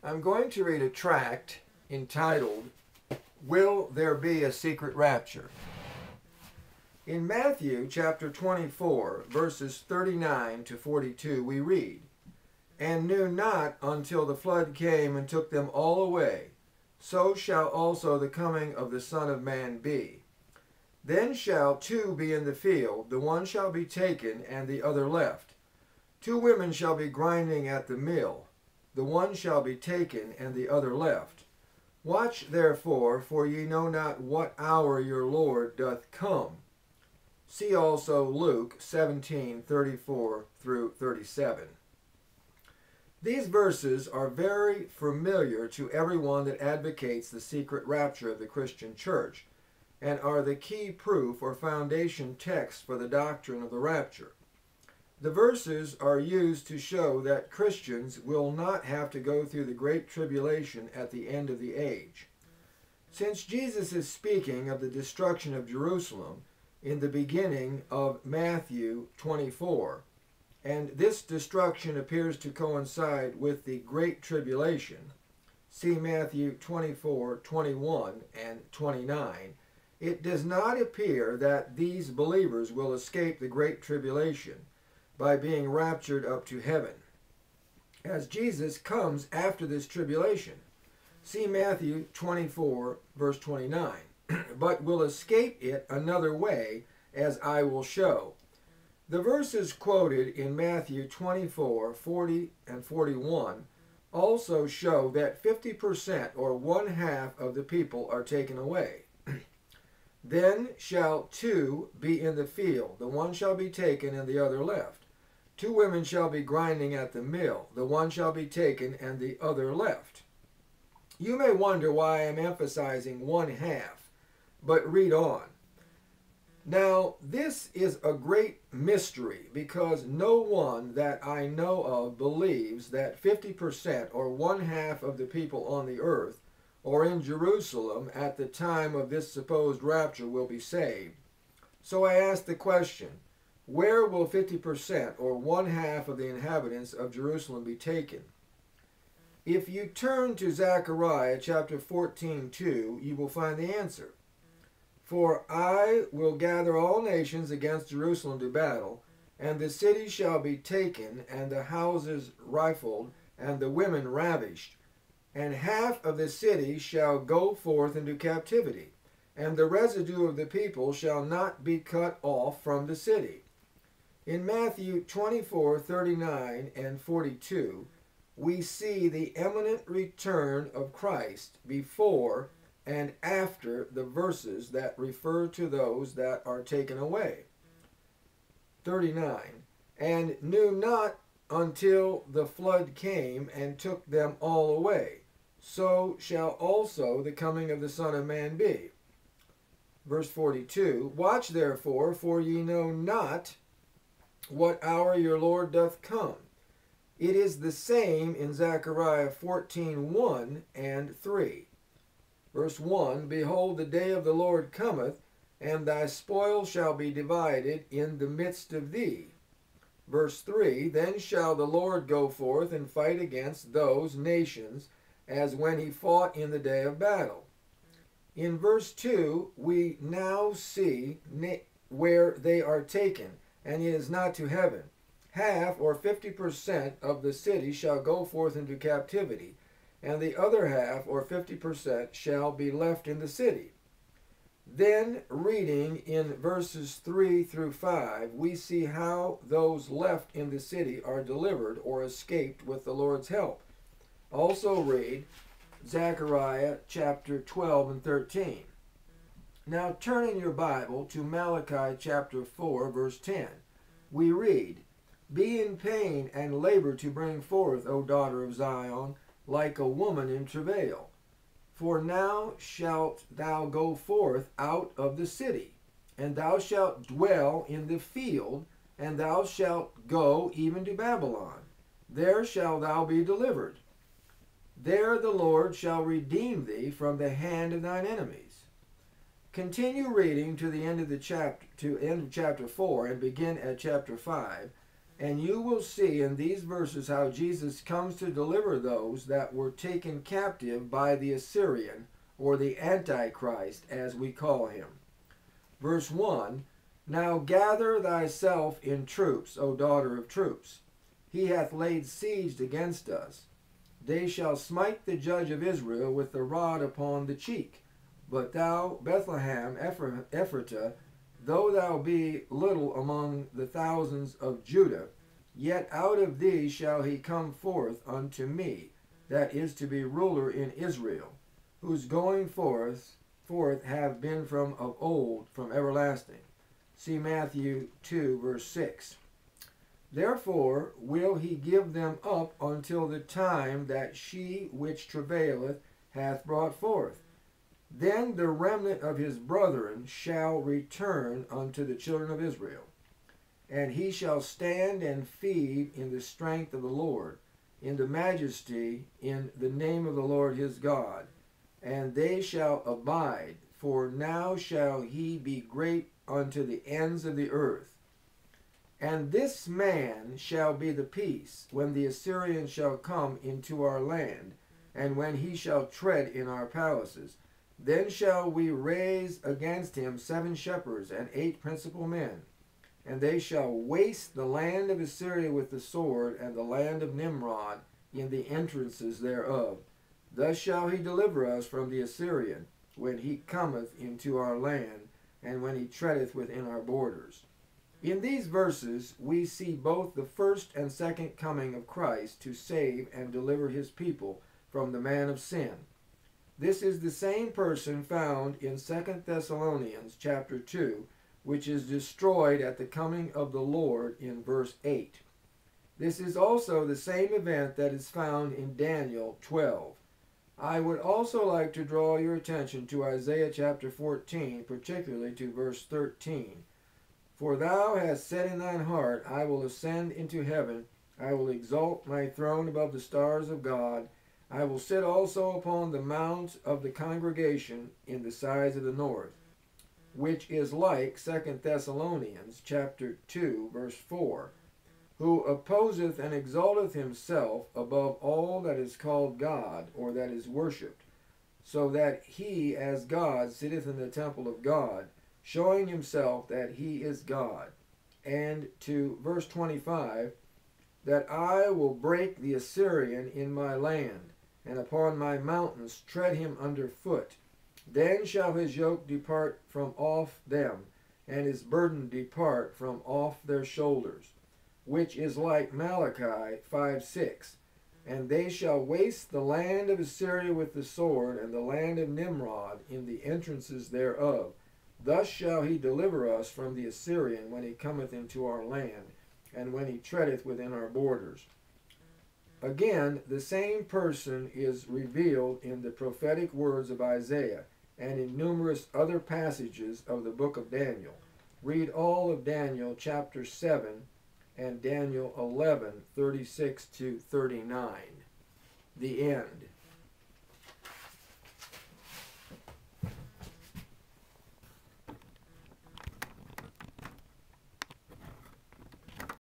I'm going to read a tract entitled, Will There Be a Secret Rapture? In Matthew chapter 24, verses 39 to 42, we read, And knew not until the flood came and took them all away, so shall also the coming of the Son of Man be. Then shall two be in the field, the one shall be taken, and the other left. Two women shall be grinding at the mill, the one shall be taken, and the other left. Watch therefore, for ye know not what hour your Lord doth come. See also Luke 17:34 through 37. These verses are very familiar to everyone that advocates the secret rapture of the Christian church, and are the key proof or foundation text for the doctrine of the rapture. The verses are used to show that Christians will not have to go through the great tribulation at the end of the age. Since Jesus is speaking of the destruction of Jerusalem in the beginning of Matthew 24, and this destruction appears to coincide with the great tribulation, see Matthew 24:21 and 29, it does not appear that these believers will escape the great tribulation by being raptured up to heaven, as Jesus comes after this tribulation. See Matthew 24, verse 29, but will escape it another way, as I will show. The verses quoted in Matthew 24, 40 and 41 also show that 50% or one half of the people are taken away. Then shall two be in the field, the one shall be taken and the other left. Two women shall be grinding at the mill, the one shall be taken and the other left. You may wonder why I am emphasizing one half, but read on. Now, this is a great mystery, because no one that I know of believes that 50% or one half of the people on the earth or in Jerusalem at the time of this supposed rapture will be saved. So I ask the question, where will 50% or one half of the inhabitants of Jerusalem be taken? If you turn to Zechariah chapter 14:2, you will find the answer. For I will gather all nations against Jerusalem to battle, and the city shall be taken, and the houses rifled, and the women ravished. And half of the city shall go forth into captivity, and the residue of the people shall not be cut off from the city. In Matthew 24:39 and 42, we see the imminent return of Christ before and after the verses that refer to those that are taken away. 39, and knew not until the flood came and took them all away, so shall also the coming of the Son of Man be. Verse 42, Watch therefore, for ye know not what hour your Lord doth come. It is the same in Zechariah 14:1 and 3. Verse 1, Behold, the day of the Lord cometh, and thy spoil shall be divided in the midst of thee. Verse 3, Then shall the Lord go forth and fight against those nations, as when he fought in the day of battle. In verse 2, we now see where they are taken, and it is not to heaven. Half or 50% of the city shall go forth into captivity, and the other half or 50% shall be left in the city. Then, reading in verses 3 through 5, we see how those left in the city are delivered or escaped with the Lord's help. Also read Zechariah chapter 12 and 13. Now turn in your Bible to Malachi chapter 4, verse 10. We read, Be in pain and labor to bring forth, O daughter of Zion, like a woman in travail. For now shalt thou go forth out of the city, and thou shalt dwell in the field, and thou shalt go even to Babylon. There shalt thou be delivered. There the Lord shall redeem thee from the hand of thine enemies. Continue reading to the end of the chapter, to end of chapter 4, and begin at chapter 5, And you will see in these verses how Jesus comes to deliver those that were taken captive by the Assyrian, or the Antichrist, as we call him. Verse 1, Now gather thyself in troops, O daughter of troops. He hath laid siege against us. They shall smite the judge of Israel with the rod upon the cheek. But thou, Bethlehem Ephratah, though thou be little among the thousands of Judah, yet out of thee shall he come forth unto me, that is to be ruler in Israel, whose going forth have been from of old, from everlasting. See Matthew 2, verse 6. Therefore will he give them up until the time that she which travaileth hath brought forth. Then the remnant of his brethren shall return unto the children of Israel. And he shall stand and feed in the strength of the Lord, in the majesty, in the name of the Lord his God. And they shall abide, for now shall he be great unto the ends of the earth. And this man shall be the peace, when the Assyrian shall come into our land, and when he shall tread in our palaces. Then shall we raise against him 7 shepherds and 8 principal men, and they shall waste the land of Assyria with the sword, and the land of Nimrod in the entrances thereof. Thus shall he deliver us from the Assyrian, when he cometh into our land, and when he treadeth within our borders. In these verses we see both the first and second coming of Christ to save and deliver his people from the man of sin. This is the same person found in 2 Thessalonians chapter 2, which is destroyed at the coming of the Lord in verse 8. This is also the same event that is found in Daniel 12. I would also like to draw your attention to Isaiah chapter 14, particularly to verse 13. For thou hast said in thine heart, I will ascend into heaven, I will exalt my throne above the stars of God, I will sit also upon the mount of the congregation in the sides of the north, which is like 2 Thessalonians chapter 2, verse 4, who opposeth and exalteth himself above all that is called God, or that is worshipped, so that he as God sitteth in the temple of God, showing himself that he is God. And to verse 25, that I will break the Assyrian in my land, and upon my mountains tread him under foot. Then shall his yoke depart from off them, and his burden depart from off their shoulders, which is like Malachi 5:6. And they shall waste the land of Assyria with the sword, and the land of Nimrod in the entrances thereof. Thus shall he deliver us from the Assyrian when he cometh into our land, and when he treadeth within our borders. Again, the same person is revealed in the prophetic words of Isaiah and in numerous other passages of the book of Daniel. Read all of Daniel chapter 7 and Daniel 11, 36 to 39. The end.